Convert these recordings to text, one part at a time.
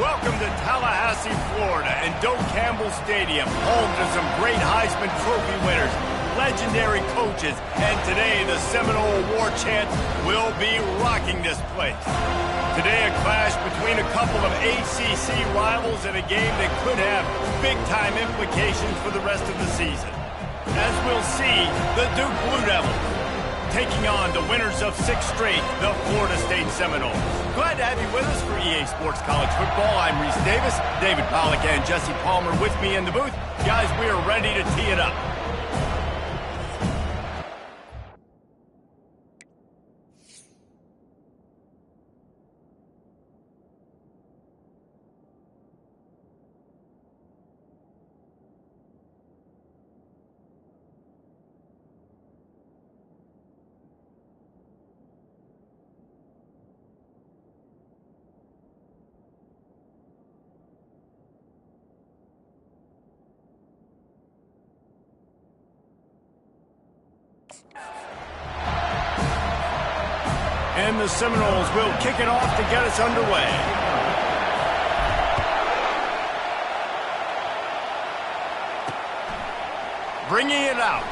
Welcome to Tallahassee, Florida, and Doak Campbell Stadium, home to some great Heisman Trophy winners, legendary coaches, and today the Seminole War Chant will be rocking this place. Today a clash between a couple of ACC rivals in a game that could have big-time implications for the rest of the season. As we'll see, the Duke Blue Devils taking on the winners of 6 straight, the Florida State Seminoles. Glad to have you with us for EA Sports College Football. I'm Reese Davis, David Pollack and Jesse Palmer with me in the booth. Guys, we are ready to tee it up. And the Seminoles will kick it off to get us underway. Bringing it out.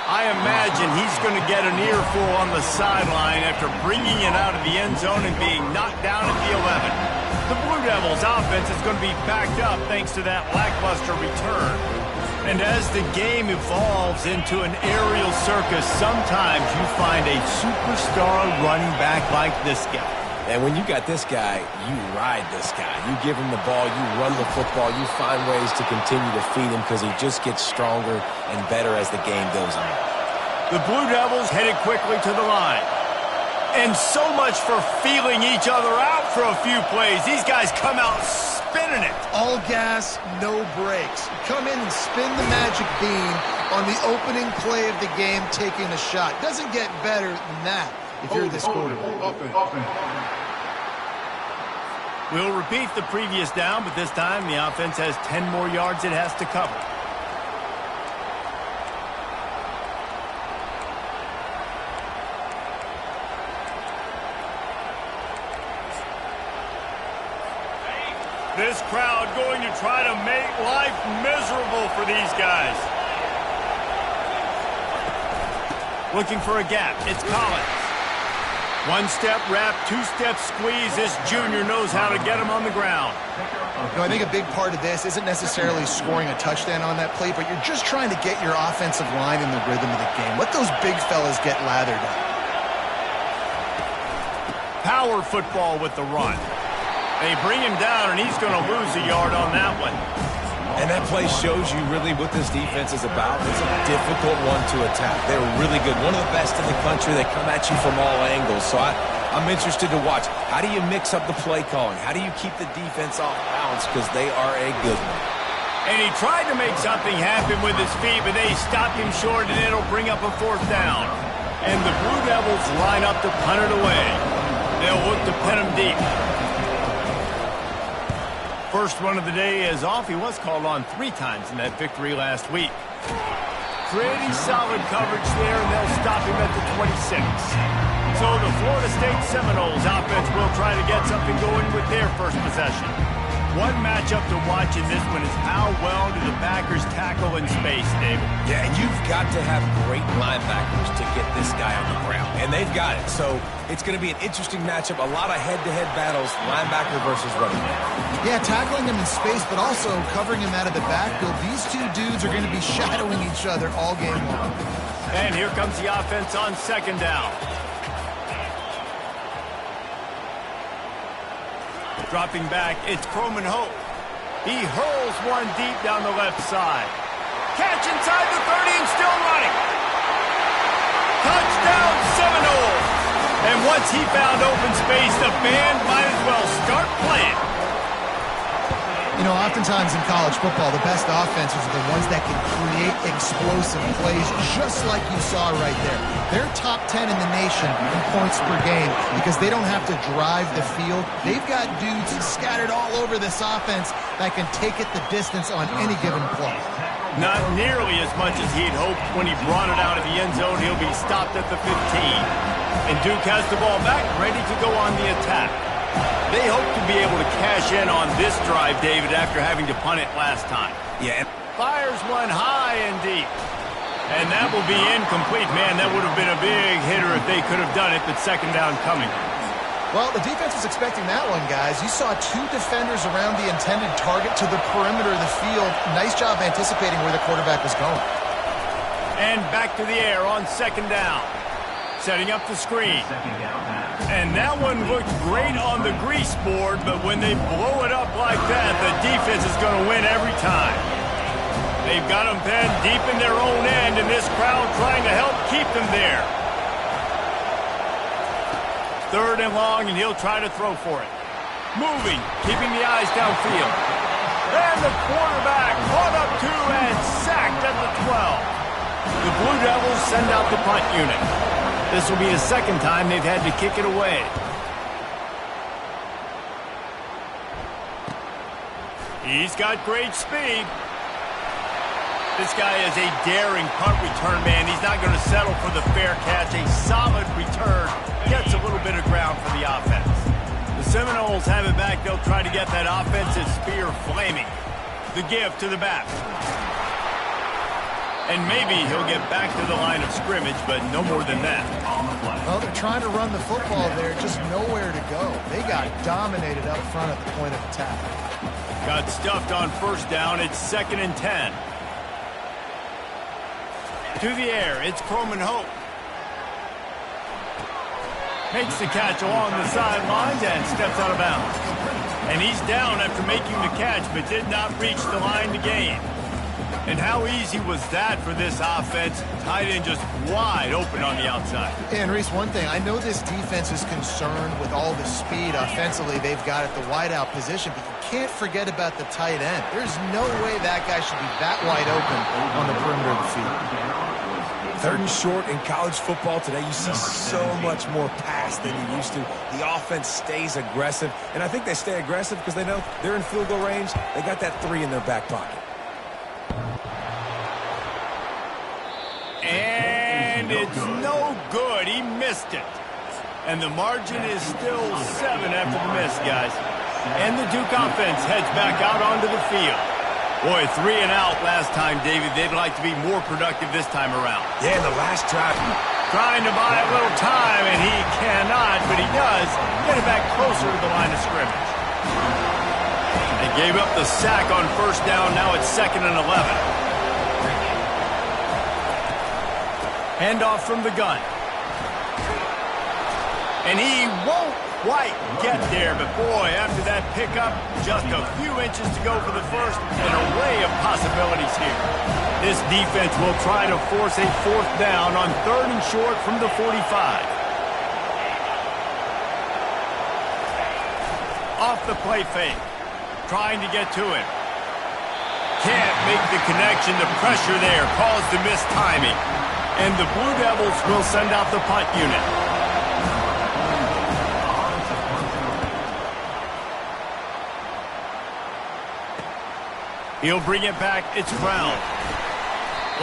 I imagine he's going to get an earful on the sideline after bringing it out of the end zone and being knocked down at the 11. The Blue Devils offense is going to be backed up thanks to that lackluster return. And as the game evolves into an aerial circus, sometimes you find a superstar running back like this guy. And when you got this guy, you ride this guy. You give him the ball, you run the football, you find ways to continue to feed him because he just gets stronger and better as the game goes on. The Blue Devils headed quickly to the line. And so much for feeling each other out for a few plays. These guys come out spinning it. All gas, no brakes. Come in and spin the magic bean on the opening play of the game, taking a shot. Doesn't get better than that if you're this quarterback. We'll repeat the previous down, but this time the offense has 10 more yards it has to cover. This crowd going to try to make life miserable for these guys. Looking for a gap. It's Collins. One-step wrap, two-step squeeze. This junior knows how to get him on the ground. You know, I think a big part of this isn't necessarily scoring a touchdown on that play, but you're just trying to get your offensive line in the rhythm of the game. Let those big fellas get lathered up. Power football with the run. They bring him down, and he's going to lose a yard on that one. And that play shows you really what this defense is about. It's a difficult one to attack. They're really good. One of the best in the country. They come at you from all angles. So I'm interested to watch. How do you mix up the play calling? How do you keep the defense off balance? Because they are a good one. And he tried to make something happen with his feet, but they stopped him short, and it'll bring up a 4th down. And the Blue Devils line up to punt it away. They'll look to pin him deep. First one of the day is off. He was called on 3 times in that victory last week. Pretty solid coverage there, and they'll stop him at the 26. So the Florida State Seminoles offense will try to get something going with their first possession. One matchup to watch in this one is how well do the backers tackle in space, David? Yeah, and you've got to have great linebackers to get this guy on the ground. And they've got it. So it's going to be an interesting matchup. A lot of head-to-head battles, linebacker versus running back. Yeah, tackling him in space, but also covering him out of the backfield. These two dudes are going to be shadowing each other all game long. And here comes the offense on 2nd down. Dropping back, it's Croman Hope. He hurls one deep down the left side. Catch inside the 30 and still running. Touchdown Seminoles. And once he found open space, the band might as well start playing. You know, oftentimes in college football, the best offenses are the ones that can create explosive plays, just like you saw right there. They're top 10 in the nation in points per game because they don't have to drive the field. They've got dudes scattered all over this offense that can take it the distance on any given play. Not nearly as much as he'd hoped when he brought it out of the end zone. He'll be stopped at the 15. And Duke has the ball back, ready to go on the attack. They hope to be able to cash in on this drive, David, after having to punt it last time. Yeah. Fires one high and deep. And that will be incomplete. Man, that would have been a big hitter if they could have done it, but second down coming. Well, the defense was expecting that one, guys. You saw two defenders around the intended target to the perimeter of the field. Nice job anticipating where the quarterback was going. And back to the air on second down. Setting up the screen. And that one looked great on the grease board, but when they blow it up like that, the defense is going to win every time. They've got them pinned deep in their own end, and this crowd trying to help keep them there. Third and long, and he'll try to throw for it. Moving, keeping the eyes downfield. And the quarterback caught up to and sacked at the 12. The Blue Devils send out the punt unit. This will be the second time they've had to kick it away. He's got great speed. This guy is a daring punt return man. He's not going to settle for the fair catch. A solid return. Gets a little bit of ground for the offense. The Seminoles have it back. They'll try to get that offensive spear flaming. The give to the back. And maybe he'll get back to the line of scrimmage, but no more than that. Well, they're trying to run the football there, just nowhere to go. They got dominated up front at the point of attack. Got stuffed on first down. It's 2nd and 10. To the air, it's Croman Hope. Makes the catch along the sidelines and steps out of bounds. And he's down after making the catch, but did not reach the line to gain. And how easy was that for this offense? Tight end just wide open on the outside. And Reese, one thing, I know this defense is concerned with all the speed offensively they've got at the wideout position, but you can't forget about the tight end. There's no way that guy should be that wide open on the perimeter of the field. 3rd and short in college football today, you see so much more pass than you used to. The offense stays aggressive, and I think they stay aggressive because they know they're in field goal range. They got that 3 in their back pocket. And it's no good. He missed it. And the margin is still 7 after the miss, guys. And the Duke offense heads back out onto the field. Boy, 3 and out last time, David. They'd like to be more productive this time around. Yeah, the last drive. Trying to buy a little time, and he cannot, but he does get it back closer to the line of scrimmage. They gave up the sack on first down. Now it's 2nd and 11. Handoff from the gun. And he won't quite get there, but boy, after that pickup, just a few inches to go for the first, an array of possibilities here. This defense will try to force a 4th down on 3rd and short from the 45. Off the play fake. Trying to get to him. Can't make the connection. The pressure there caused the missed timing. And the Blue Devils will send out the punt unit. He'll bring it back. It's Brown.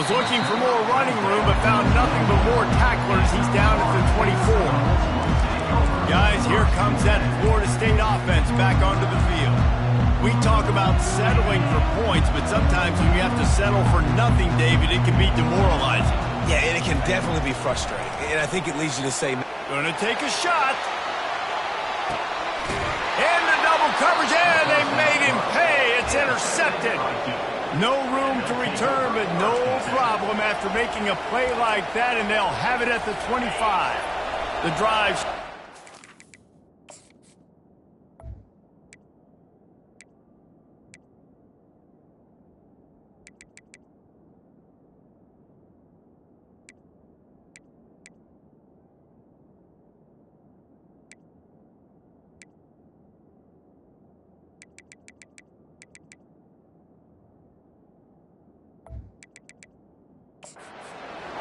Was looking for more running room, but found nothing but more tacklers. He's down at the 24. Guys, here comes that Florida State offense back onto the field. We talk about settling for points, but sometimes when you have to settle for nothing, David, it can be demoralizing. Yeah, and it can definitely be frustrating. And I think it leads you to say... Gonna take a shot. And the double coverage, and they made him pay. It's intercepted. No room to return, but no problem after making a play like that, and they'll have it at the 25. The drive...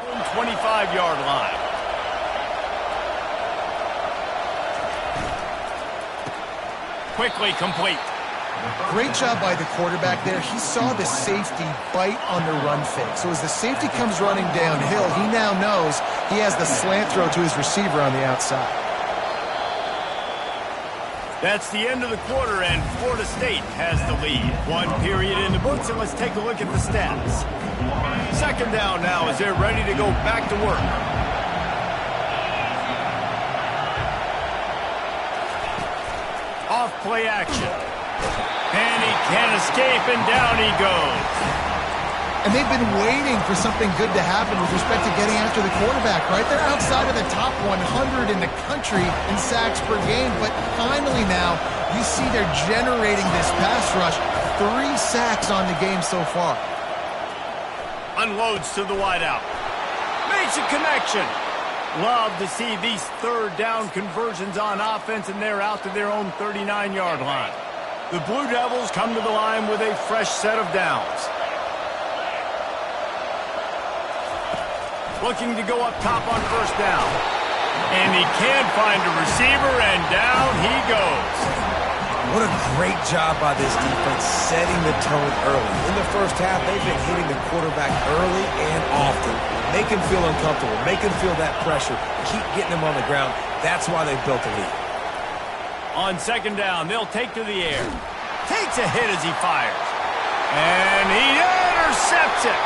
Own 25-yard line. Quickly complete. Great job by the quarterback there. He saw the safety bite on the run fake. So as the safety comes running downhill, he now knows he has the slant throw to his receiver on the outside. That's the end of the quarter, and Florida State has the lead. One period in the books, and let's take a look at the stats. Second down now as they're ready to go back to work. Off play action. And he can't escape, and down he goes. And they've been waiting for something good to happen with respect to getting after the quarterback, right? They're outside of the top 100 in the country in sacks per game, but finally now you see they're generating this pass rush. 3 sacks on the game so far. Unloads to the wideout. Makes a connection. Love to see these third down conversions on offense, and they're out to their own 39-yard line. The Blue Devils come to the line with a fresh set of downs. Looking to go up top on first down. And he can't find a receiver, and down he goes. What a great job by this defense setting the tone early. In the first half, they've been hitting the quarterback early and often. Make him feel uncomfortable. Make him feel that pressure. Keep getting him on the ground. That's why they've built the lead. On second down, they'll take to the air. Takes a hit as he fires. And he intercepts it.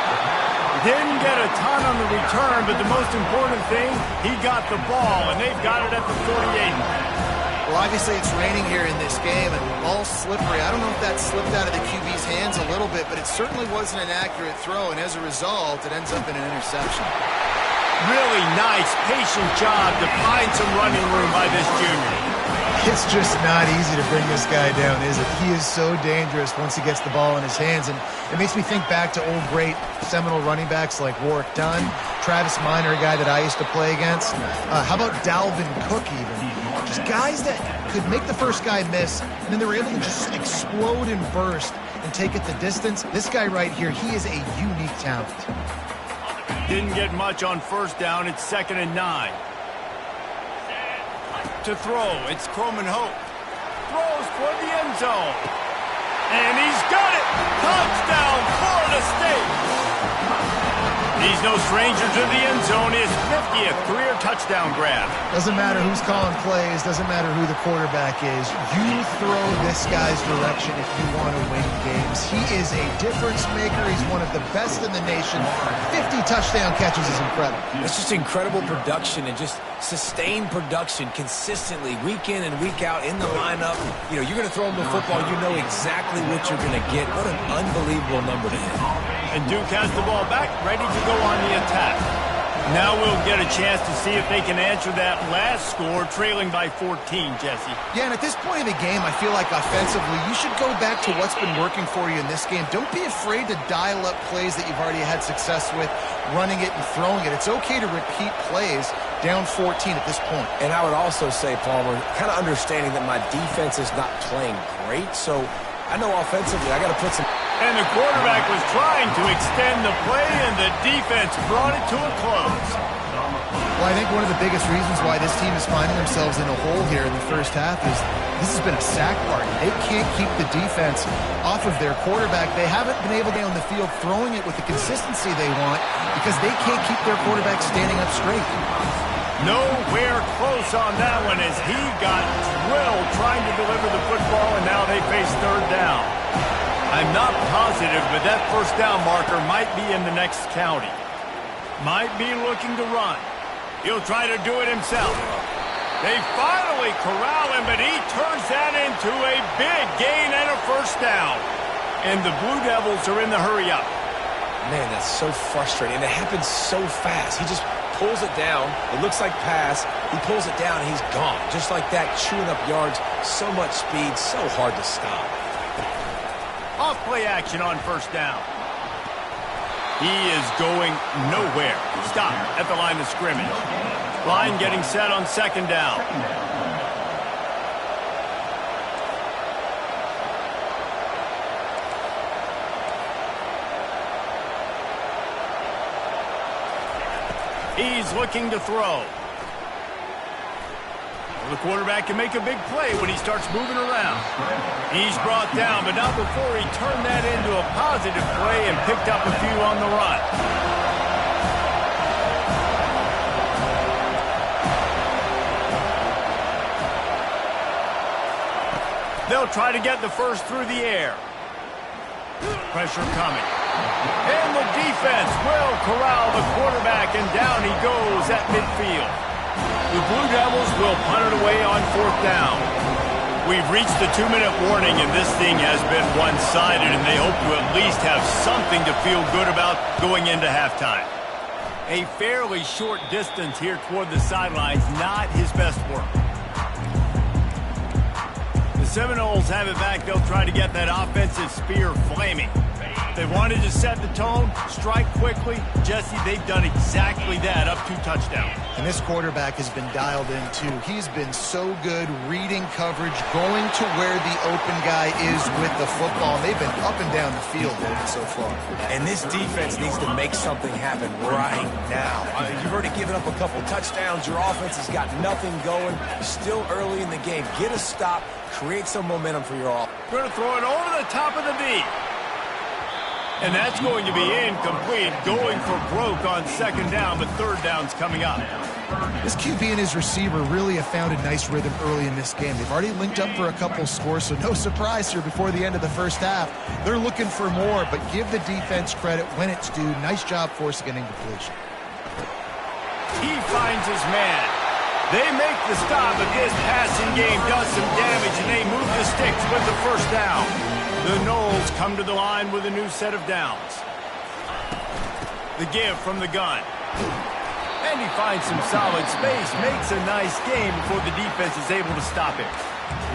Didn't get a ton on the return, but the most important thing, he got the ball, and they've got it at the 48. Well, obviously it's raining here in this game, and the ball's slippery. I don't know if that slipped out of the QB's hands a little bit, but it certainly wasn't an accurate throw, and as a result, it ends up in an interception. Really nice, patient job to find some running room by this junior. It's just not easy to bring this guy down, is it? He is so dangerous once he gets the ball in his hands, and it makes me think back to old great Seminole running backs like Warwick Dunn, Travis Minor, a guy that I used to play against. How about Dalvin Cook even? Just guys that could make the first guy miss, and then they were able to just explode and burst and take it the distance. This guy right here, he is a unique talent. Didn't get much on first down. It's 2nd and 9. To throw, it's Croman Hope. Throws for the end zone. And he's got it! Touchdown, Florida State! He's no stranger to the end zone. His 50th career touchdown grab. Doesn't matter who's calling plays. Doesn't matter who the quarterback is. You throw this guy's direction if you want to win games. He is a difference maker. He's one of the best in the nation. 50 touchdown catches is incredible. It's just incredible production and just sustained production consistently week in and week out in the lineup. You know, you're going to throw him the football. You know exactly what you're going to get. What an unbelievable number to hit. And Duke has the ball back, ready to go on the attack. Now we'll get a chance to see if they can answer that last score, trailing by 14, Jesse. Yeah, and at this point in the game, I feel like offensively, you should go back to what's been working for you in this game. Don't be afraid to dial up plays that you've already had success with, running it and throwing it. It's okay to repeat plays down 14 at this point. And I would also say, Palmer, kind of understanding that my defense is not playing great, so I know offensively I got to put some... And the quarterback was trying to extend the play, and the defense brought it to a close. Well, I think one of the biggest reasons why this team is finding themselves in a hole here in the first half is this has been a sack party. They can't keep the defense off of their quarterback. They haven't been able to get on the field throwing it with the consistency they want because they can't keep their quarterback standing up straight. Nowhere close on that one as he got drilled trying to deliver the football, and now they face third down. I'm not positive, but that first down marker might be in the next county. Might be looking to run. He'll try to do it himself. They finally corral him, but he turns that into a big gain and a first down. And the Blue Devils are in the hurry up. Man, that's so frustrating. And it happens so fast. He just pulls it down. It looks like pass. He pulls it down, and he's gone. Just like that, chewing up yards. So much speed, so hard to stop. Off-play action on first down. He is going nowhere. Stop at the line of scrimmage. Line getting set on second down. He's looking to throw. The quarterback can make a big play when he starts moving around. He's brought down, but not before he turned that into a positive play and picked up a few on the run. They'll try to get the first through the air. Pressure coming. And the defense will corral the quarterback, and down he goes at midfield. The Blue Devils will punt it away on 4th down. We've reached the 2-minute warning, and this thing has been one-sided, and they hope to at least have something to feel good about going into halftime. A fairly short distance here toward the sidelines, not his best work. The Seminoles have it back. They'll try to get that offensive spear flaming. They wanted to set the tone, strike quickly. Jesse, they've done exactly that, up 2 touchdowns. And this quarterback has been dialed in, too. He's been so good reading coverage, going to where the open guy is with the football. And they've been up and down the field so far. And this defense needs to make something happen right now. You've already given up a couple touchdowns. Your offense has got nothing going. Still early in the game. Get a stop. Create some momentum for your offense. We're going to throw it over the top of the knee. And that's going to be incomplete. Going for broke on 2nd down, but 3rd down's coming up. This QB and his receiver really have found a nice rhythm early in this game. They've already linked up for a couple scores, so no surprise here before the end of the first half. They're looking for more, but give the defense credit when it's due. Nice job forcing an incompletion. He finds his man. They make the stop, but this passing game does some damage, and they move the sticks with the 1st down. The Noles come to the line with a new set of downs. The give from the gun. And he finds some solid space, makes a nice game before the defense is able to stop him.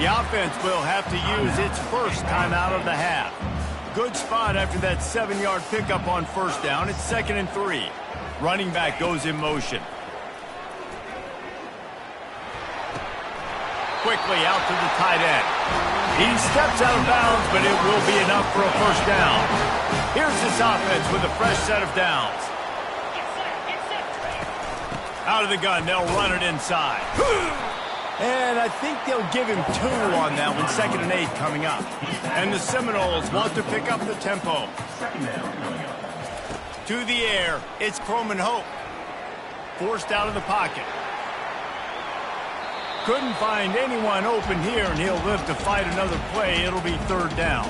The offense will have to use its first timeout of the half. Good spot after that 7-yard pickup on 1st down. It's 2nd and 3. Running back goes in motion. Quickly out to the tight end. He steps out of bounds, but it will be enough for a 1st down. Here's this offense with a fresh set of downs. Out of the gun, they'll run it inside. And I think they'll give him 2 on that one, 2nd and 8 coming up. And the Seminoles want to pick up the tempo. To the air, it's Croman Hope. Forced out of the pocket. Couldn't find anyone open here, and he'll live to fight another play. It'll be 3rd down.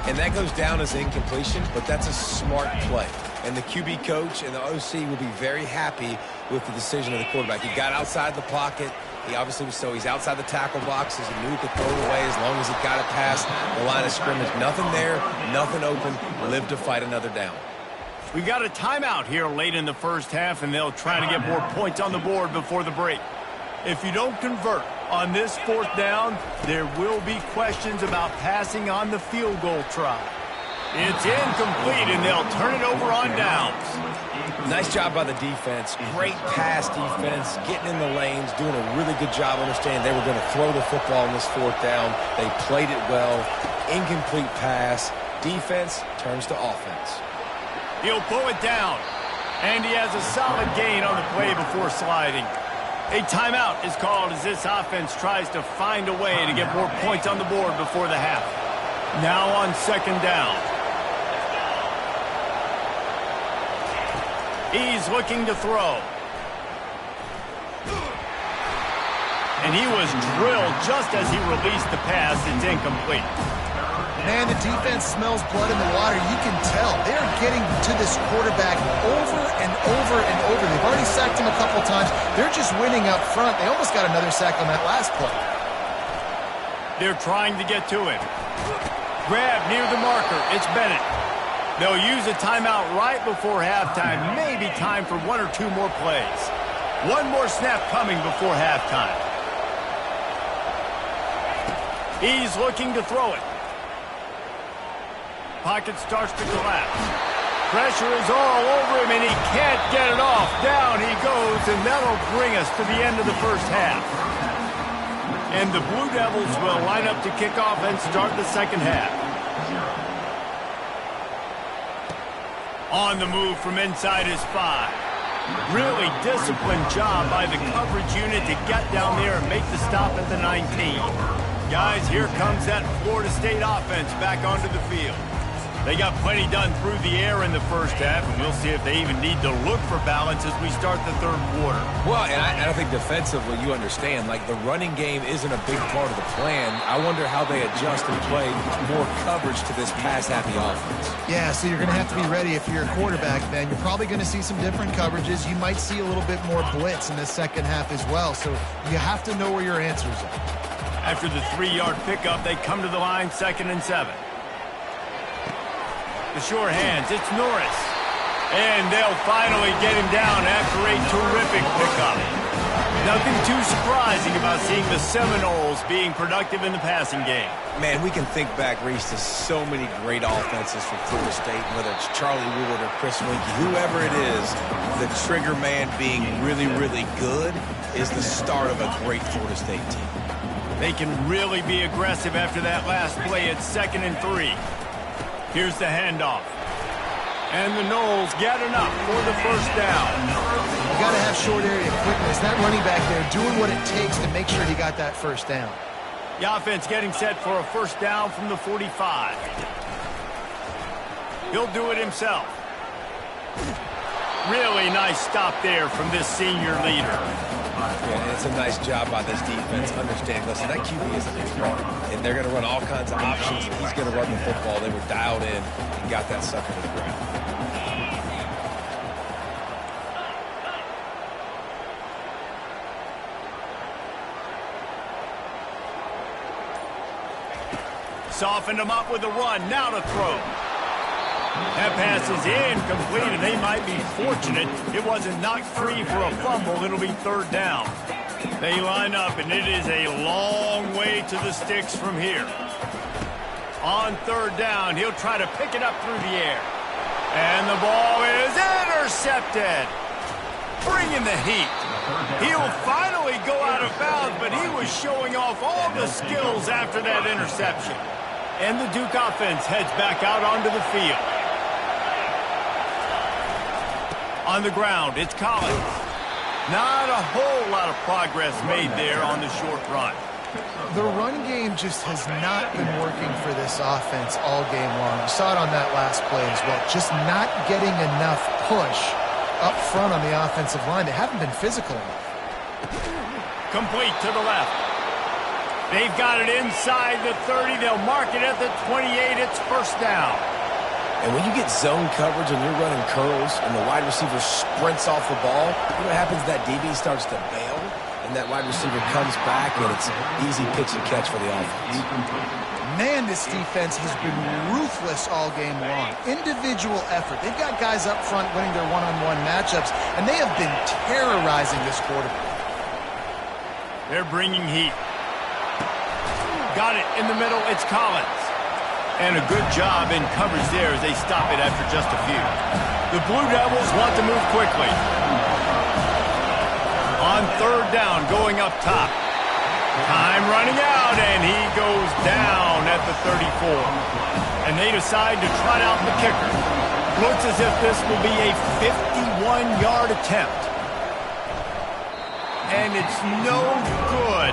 And that goes down as incompletion, but that's a smart play. And the QB coach and the OC will be very happy with the decision of the quarterback. He got outside the pocket. He obviously was he's outside the tackle boxes. He knew he could throw it away as long as he got it past the line of scrimmage. Nothing there, nothing open. Live to fight another down. We got a timeout here late in the first half, and they'll try to get more points on the board before the break. If you don't convert on this 4th down, there will be questions about passing on the field goal try. It's incomplete, and they'll turn it over on downs. Nice job by the defense. Great pass defense, getting in the lanes, doing a really good job understanding they were going to throw the football on this 4th down. They played it well. Incomplete pass. Defense turns to offense. He'll pull it down, and he has a solid gain on the play before sliding. A timeout is called as this offense tries to find a way to get more points on the board before the half. Now on 2nd down. He's looking to throw. And he was drilled just as he released the pass. It's incomplete. Man, the defense smells blood in the water. You can tell. They're getting to this quarterback over and over and over. They've already sacked him a couple times. They're just winning up front. They almost got another sack on that last play. They're trying to get to him. Grab near the marker. It's Bennett. They'll use a timeout right before halftime. Maybe time for 1 or 2 more plays. One more snap coming before halftime. He's looking to throw it. Pocket starts to collapse. Pressure is all over him, and he can't get it off. Down he goes, and that'll bring us to the end of the first half. And the Blue Devils will line up to kick off and start the 2nd half. On the move from inside his 5. Really disciplined job by the coverage unit to get down there and make the stop at the 19. Guys, here comes that Florida State offense back onto the field. They got plenty done through the air in the first half, and we'll see if they even need to look for balance as we start the third quarter. Well, and I think defensively, you understand, like the running game isn't a big part of the plan. I wonder how they adjust and play more coverage to this pass-happy offense. Yeah, so you're going to have to be ready if you're a quarterback then. You're probably going to see some different coverages. You might see a little bit more blitz in the second half as well, so you have to know where your answers are. After the 3-yard pickup, they come to the line, 2nd and 7. The sure hands, it's Norris. And they'll finally get him down after a terrific pickup. Nothing too surprising about seeing the Seminoles being productive in the passing game. Man, we can think back, Reese, to so many great offenses from Florida State, whether it's Charlie Wood or Chris Winkie, whoever it is, the trigger man being really, really good is the start of a great Florida State team. They can really be aggressive after that last play at 2nd and 3. Here's the handoff. And the Noles get enough for the first down. You got to have short area quickness. That running back there doing what it takes to make sure he got that first down. The offense getting set for a first down from the 45. He'll do it himself. Really nice stop there from this senior leader. Yeah, it's a nice job by this defense. Understand, listen, that QB is a big threat, and they're going to run all kinds of options, and he's going to run the football. They were dialed in and got that sucker to the ground. Softened him up with a run. Now to throw. That pass is incomplete, and they might be fortunate it wasn't knocked free for a fumble. It'll be 3rd down. They line up, and it is a long way to the sticks from here. On 3rd down, he'll try to pick it up through the air. And the ball is intercepted. Bringing the heat. He'll finally go out of bounds, but he was showing off all the skills after that interception. And the Duke offense heads back out onto the field. On the ground, it's Collins. Not a whole lot of progress made there on the short run. The run game just has not been working for this offense all game long. You saw it on that last play as well. Just not getting enough push up front on the offensive line. They haven't been physical enough. Complete to the left. They've got it inside the 30. They'll mark it at the 28. It's first down. And when you get zone coverage and you're running curls and the wide receiver sprints off the ball, you know what happens? That DB starts to bail, and that wide receiver comes back, and it's easy pitch and catch for the offense. Man, this defense has been ruthless all game long. Individual effort. They've got guys up front winning their one-on-one matchups, and they have been terrorizing this quarterback. They're bringing heat. Got it in the middle. It's Collins. And a good job in coverage there as they stop it after just a few. The Blue Devils want to move quickly. On 3rd down, going up top. Time running out, and he goes down at the 34. And they decide to trot out the kicker. Looks as if this will be a 51-yard attempt. And it's no good.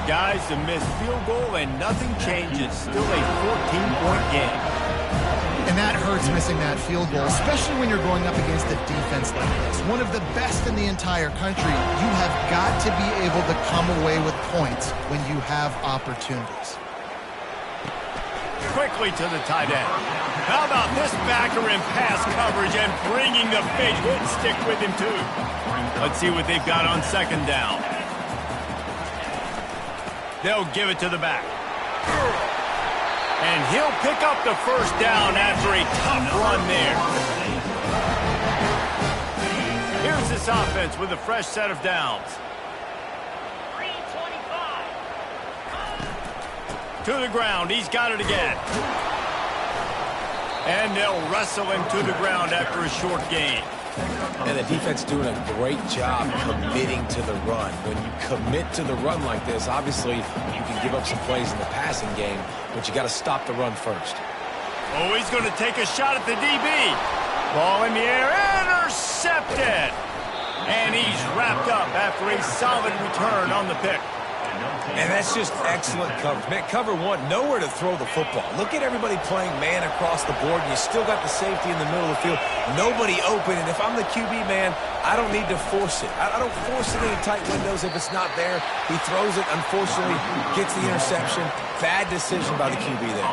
Guys, a missed field goal and nothing changes. Still a 14-point game. And that hurts missing that field goal, especially when you're going up against a defense like this. One of the best in the entire country. You have got to be able to come away with points when you have opportunities. Quickly to the tight end. How about this backer in pass coverage and bringing the big hit stick with him too. Let's see what they've got on 2nd down. They'll give it to the back. And he'll pick up the first down after a tough run there. Here's this offense with a fresh set of downs. 325. To the ground. He's got it again. And they'll wrestle him to the ground after a short gain. And the defense doing a great job committing to the run. When you commit to the run like this, obviously you can give up some plays in the passing game, but you got to stop the run first. Oh, he's going to take a shot at the DB. Ball in the air, intercepted. And he's wrapped up after a solid return on the pick. And that's just excellent coverage. Man, cover one, nowhere to throw the football. Look at everybody playing man across the board, and you still got the safety in the middle of the field. Nobody open, and if I'm the QB, man, I don't need to force it. I don't force it into tight windows if it's not there. He throws it, unfortunately, gets the interception. Bad decision by the QB there.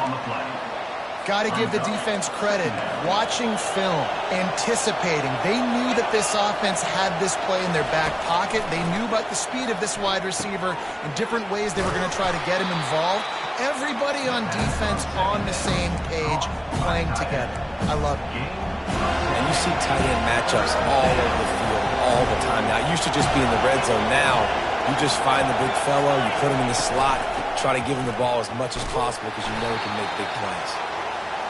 Got to give the defense credit. Watching film, anticipating. They knew that this offense had this play in their back pocket. They knew about the speed of this wide receiver in different ways they were going to try to get him involved. Everybody on defense on the same page, playing together. I love it. And you see tight end matchups all over the field all the time. Now, it used to just be in the red zone. Now, you just find the big fellow, you put him in the slot, try to give him the ball as much as possible because you know he can make big plays.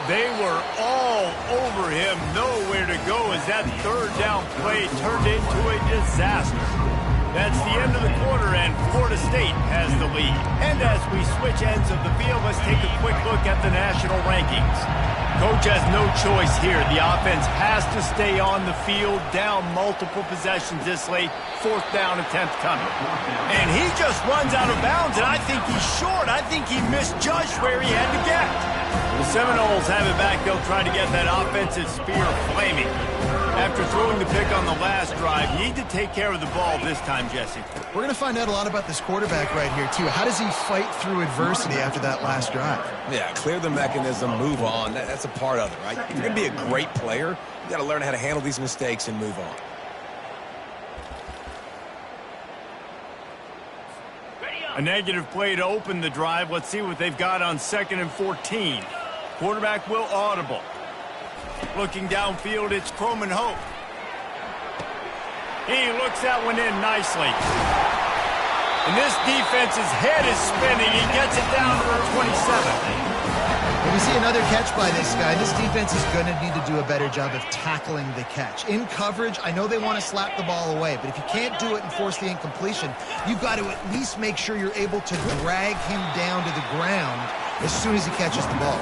They were all over him, nowhere to go as that third down play turned into a disaster. That's the end of the quarter, and Florida State has the lead. And as we switch ends of the field, let's take a quick look at the national rankings. Coach has no choice here. The offense has to stay on the field, down multiple possessions this late. Fourth down attempt coming. And he just runs out of bounds, and I think he's short. I think he misjudged where he had to get. The Seminoles have it back. They'll try to get that offensive spear flaming. After throwing the pick on the last drive, need to take care of the ball this time, Jesse. We're going to find out a lot about this quarterback right here, too. How does he fight through adversity after that last drive? Yeah, clear the mechanism, move on. That's a part of it, right? If you're going to be a great player, you got to learn how to handle these mistakes and move on. A negative play to open the drive. Let's see what they've got on 2nd and 14. Quarterback will audible. Looking downfield, it's Croman Hope. He looks that one in nicely. And this defense's head is spinning. He gets it down to the 27. When we see another catch by this guy, this defense is going to need to do a better job of tackling the catch. In coverage, I know they want to slap the ball away, but if you can't do it and force the incompletion, you've got to at least make sure you're able to drag him down to the ground as soon as he catches the ball.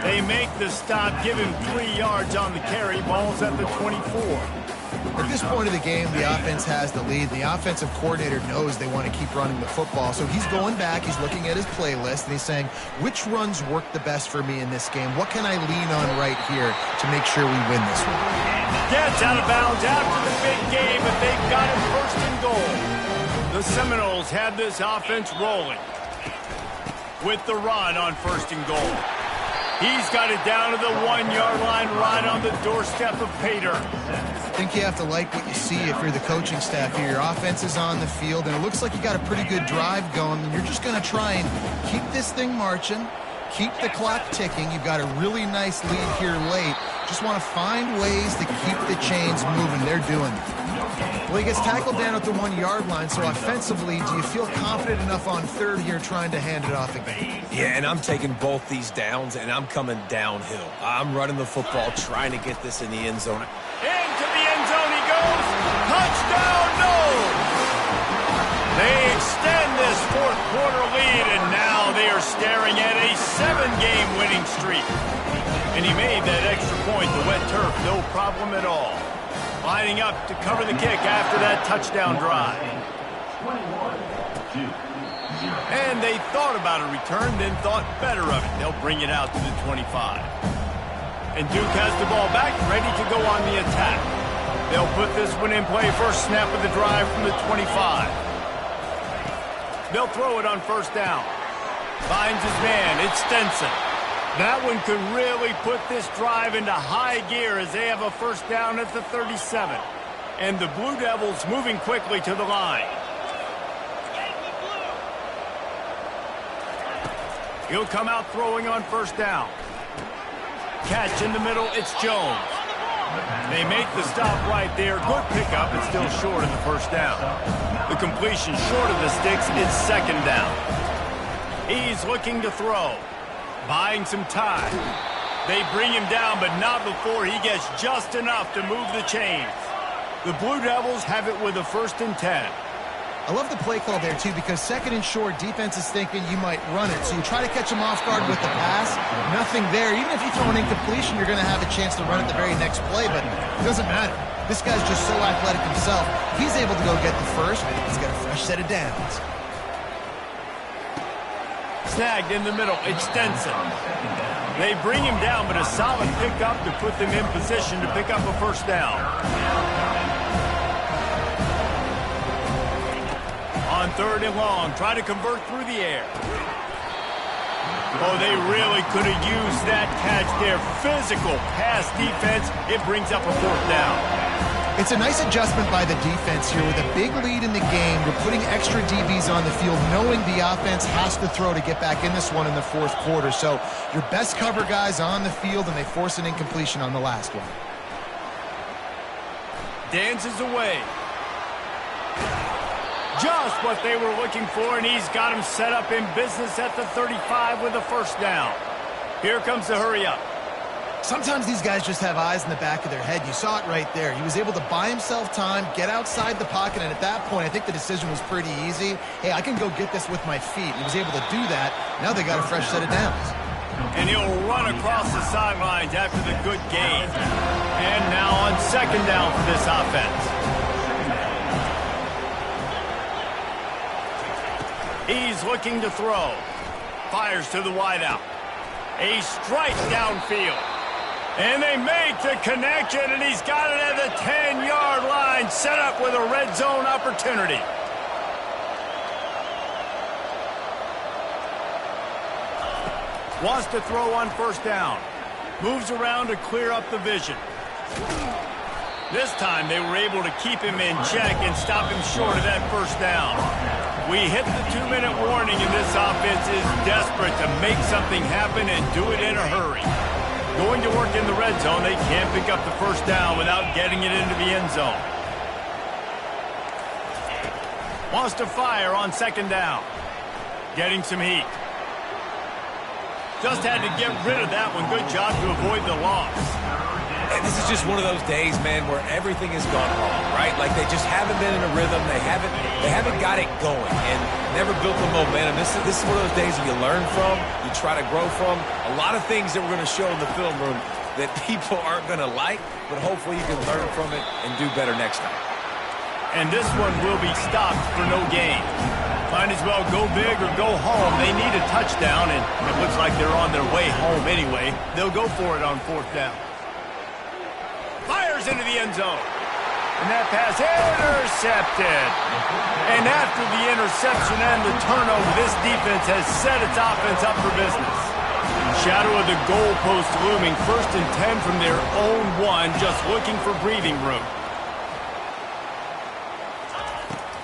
They make the stop, give him 3 yards on the carry. Ball's at the 24. At this point of the game, the offense has the lead. The offensive coordinator knows they want to keep running the football, so he's going back, he's looking at his playlist, and he's saying, which runs work the best for me in this game? What can I lean on right here to make sure we win this one? Gets out of bounds after the big game, but they've got it 1st and goal. The Seminoles have this offense rolling with the run on 1st and goal. He's got it down to the 1-yard line right on the doorstep of Pater. I think you have to like what you see if you're the coaching staff here. Your offense is on the field, and it looks like you got a pretty good drive going, and you're just going to try and keep this thing marching, keep the clock ticking. You've got a really nice lead here late. Just want to find ways to keep the chains moving. They're doing it. Well, he gets tackled down at the 1-yard line, so offensively, do you feel confident enough on 3rd here trying to hand it off again? Yeah, and I'm taking both these downs, and I'm coming downhill. I'm running the football, trying to get this in the end zone. Into the end zone he goes. Touchdown, no! They extend this 4th quarter lead, and now they are staring at a 7-game winning streak. And he made that extra point, the wet turf, no problem at all. Lining up to cover the kick after that touchdown drive. And they thought about a return, then thought better of it. They'll bring it out to the 25. And Duke has the ball back, ready to go on the attack. They'll put this one in play, first snap of the drive from the 25. They'll throw it on 1st down. Finds his man, it's Stenson. That one could really put this drive into high gear as they have a 1st down at the 37. And the Blue Devils moving quickly to the line. He'll come out throwing on 1st down. Catch in the middle, it's Jones. They make the stop right there. Good pickup, but still short of the 1st down. The completion short of the sticks, it's 2nd down. He's looking to throw. Buying some time. They bring him down, but not before he gets just enough to move the chains. The Blue Devils have it with a 1st and 10. I love the play call there, too, because 2nd and short, defense is thinking you might run it. So you try to catch him off guard with the pass. Nothing there. Even if you throw an incompletion, you're going to have a chance to run it the very next play, but it doesn't matter. This guy's just so athletic himself. He's able to go get the first. He's got a fresh set of downs. Snagged in the middle. It's Stenson. They bring him down, but a solid pickup to put them in position to pick up a first down. On 3rd and long, try to convert through the air. Oh, they really could have used that catch there. Physical pass defense. It brings up a 4th down. It's a nice adjustment by the defense here. With a big lead in the game, you're putting extra DBs on the field, knowing the offense has to throw to get back in this one in the 4th quarter. So your best cover guys on the field, and they force an incompletion on the last one. Dances away. Just what they were looking for, and he's got him set up in business at the 35 with a first down. Here comes the hurry up. Sometimes these guys just have eyes in the back of their head. You saw it right there. He was able to buy himself time, get outside the pocket, and at that point, I think the decision was pretty easy. Hey, I can go get this with my feet. He was able to do that. Now they got a fresh set of downs. And he'll run across the sidelines after the good gain. And now on 2nd down for this offense. He's looking to throw. Fires to the wideout. A strike downfield. And they make the connection, and he's got it at the 10-yard line, set up with a red zone opportunity. Wants to throw on 1st down. Moves around to clear up the vision. This time they were able to keep him in check and stop him short of that 1st down. We hit the 2-minute warning, and this offense is desperate to make something happen and do it in a hurry. Going to work in the red zone, they can't pick up the 1st down without getting it into the end zone. Wants to fire on 2nd down. Getting some heat. Just had to get rid of that one. Good job to avoid the loss. And this is just one of those days, man, where everything has gone wrong, right? Like they just haven't been in a rhythm. They haven't got it going and never built the momentum. This is one of those days that you learn from, you try to grow from. A lot of things that we're going to show in the film room that people aren't going to like, but hopefully you can learn from it and do better next time. And this one will be stopped for no gain. Might as well go big or go home. They need a touchdown, and it looks like they're on their way home anyway. They'll go for it on 4th down. Fires into the end zone. And that pass intercepted. And after the interception and the turnover, this defense has set its offense up for business. Shadow of the goalpost looming. 1st and 10 from their own 1, just looking for breathing room.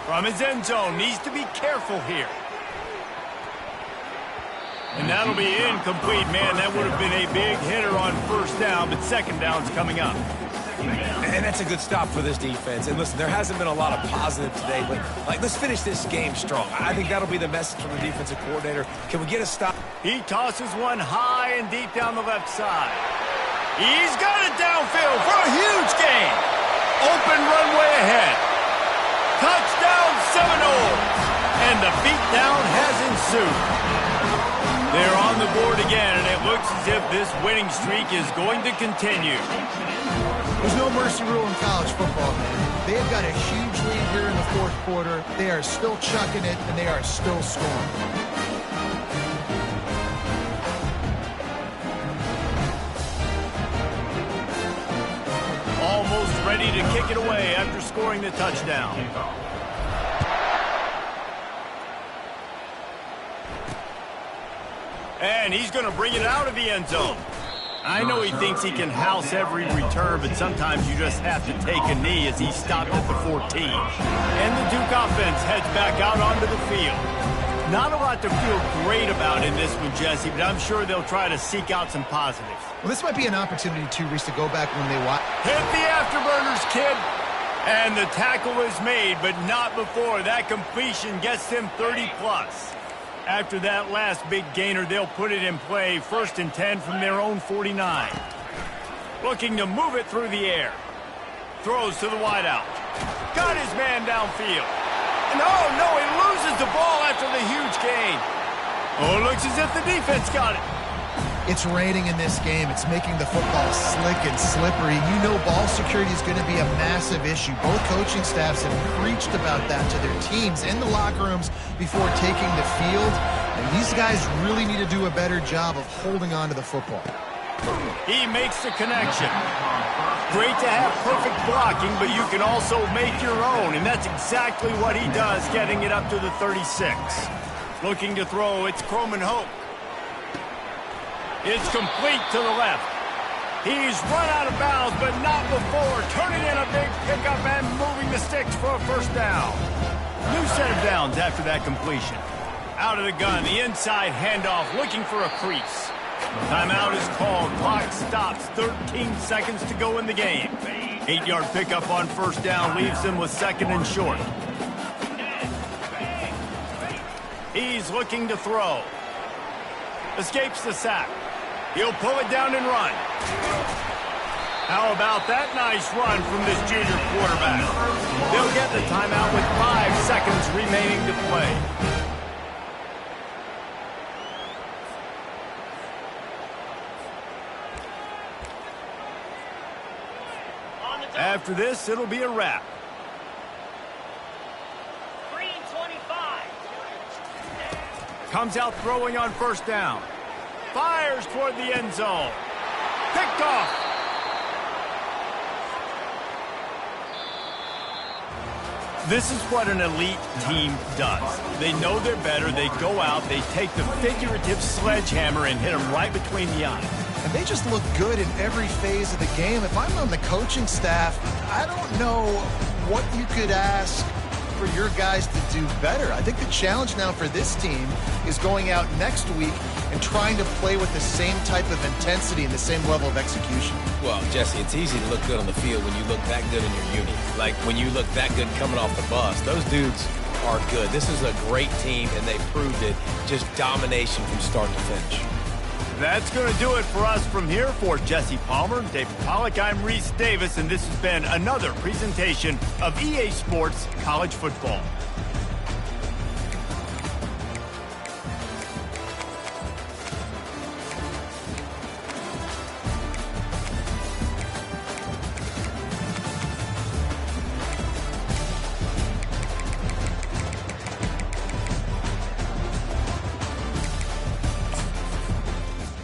From his end zone, needs to be careful here. And that'll be incomplete, man. That would have been a big hitter on 1st down, but 2nd down's coming up. And that's a good stop for this defense. And listen, there hasn't been a lot of positive today, but let's finish this game strong. I think that'll be the message from the defensive coordinator. Can we get a stop? He tosses one high and deep down the left side. He's got it downfield for a huge gain. Open runway ahead. Touchdown Seminoles. And the beatdown has ensued. They're on the board again, and it looks as if this winning streak is going to continue. There's no mercy rule in college football, man. They have got a huge lead here in the 4th quarter. They are still chucking it, and they are still scoring. Almost ready to kick it away after scoring the touchdown. And he's going to bring it out of the end zone. I know he thinks he can house every return, but sometimes you just have to take a knee as he stopped at the 14. And the Duke offense heads back out onto the field. Not a lot to feel great about in this one, Jesse, but I'm sure they'll try to seek out some positives. Well, this might be an opportunity, too, Reese, to go back when they watch. Hit the afterburners, kid. And the tackle is made, but not before. That completion gets them 30-plus. After that last big gainer, they'll put it in play. 1st and 10 from their own 49. Looking to move it through the air. Throws to the wideout. Got his man downfield. And oh no, he loses the ball after the huge gain. Oh, looks as if the defense got it. It's raining in this game. It's making the football slick and slippery. You know ball security is going to be a massive issue. Both coaching staffs have preached about that to their teams in the locker rooms before taking the field. And these guys really need to do a better job of holding on to the football. He makes the connection. Great to have perfect blocking, but you can also make your own, and that's exactly what he does, getting it up to the 36. Looking to throw, it's Croman Hope. It's complete to the left. He's run out of bounds, but not before turning in a big pickup and moving the sticks for a first down. New set of downs after that completion. Out of the gun, the inside handoff, looking for a crease. Timeout is called. Clock stops. 13 seconds to go in the game. 8-yard pickup on first down leaves him with second and short. He's looking to throw. Escapes the sack. He'll pull it down and run. How about that nice run from this junior quarterback? They'll get the timeout with 5 seconds remaining to play. After this, it'll be a wrap. 3:25. Comes out throwing on first down. Fires toward the end zone. Picked off. This is what an elite team does. They know they're better. They go out. They take the figurative sledgehammer and hit them right between the eyes. And they just look good in every phase of the game. If I'm on the coaching staff, I don't know what you could ask for your guys to do better. I think the challenge now for this team is going out next week and trying to play with the same type of intensity and the same level of execution. Well, Jesse, it's easy to look good on the field when you look that good in your uni. Like when you look that good coming off the bus. Those dudes are good. This is a great team, and they proved it. Just domination from start to finish. That's going to do it for us from here. For Jesse Palmer, David Pollack, I'm Reese Davis, and this has been another presentation of EA Sports College Football.